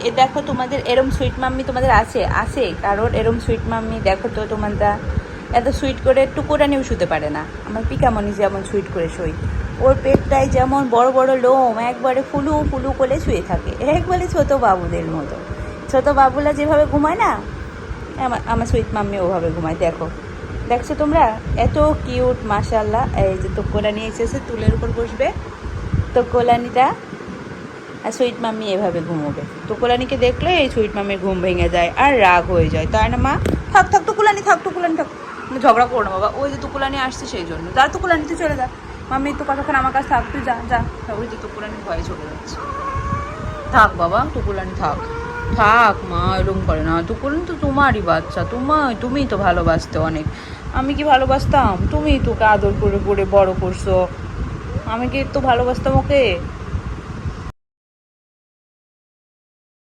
এ দেখো তোমাদের এরম সুইট মাম্মি তোমাদের আছে কারণ এরম সুইট মাম্মি দেখো তো তোমরা এত সুইট করে টুকুরানিও শুতে পারে না। আমার পিকামণি যেমন সুইট করে শোয়, ওর পেটটাই যেমন বড় বড় লোম একবারে ফুলু ফুলু করে শুয়ে থাকে, একবারে ছোটো বাবুদের মতো। ছোটো বাবুরা যেভাবে ঘুমায় না, আমার সুইট মাম্মি ওভাবে ঘুমায়। দেখছো তোমরা এত কিউট মাশাআল্লাহ। এই যে তোকোলানি এসেছে, তুলের উপর বসবে তোকোলানিটা, আর সুইট মাম্মি এভাবে ঘুমোবে। তোকোলানিকে দেখলে এই সুইট মাম্মির ঘুম ভেঙে যায় আর রাগ হয়ে যায়, তাই না মা? থাক টুকুলানি থাক, ঝগড়া করো না বাবা। ওই যে টুকুলানি আসছে সেই জন্য। যা টুকুলানি তুই চলে যা, মাম্মি তো কতক্ষণ আমার কাছে থাক, তুই যা যা। ওই যে টুকুলানি ভয়ে চলে যাচ্ছে। থাক বাবা টুকুলানি থাক মা, এরকম করে না। টুকুলানি তো তোমারই বাচ্চা, তুমিই তো ভালোবাসতে অনেক। আমি কি ভালোবাসতাম? তুমিই তোকে আদর করে করে বড় করছো, আমি কি তো ভালোবাসতাম ওকে?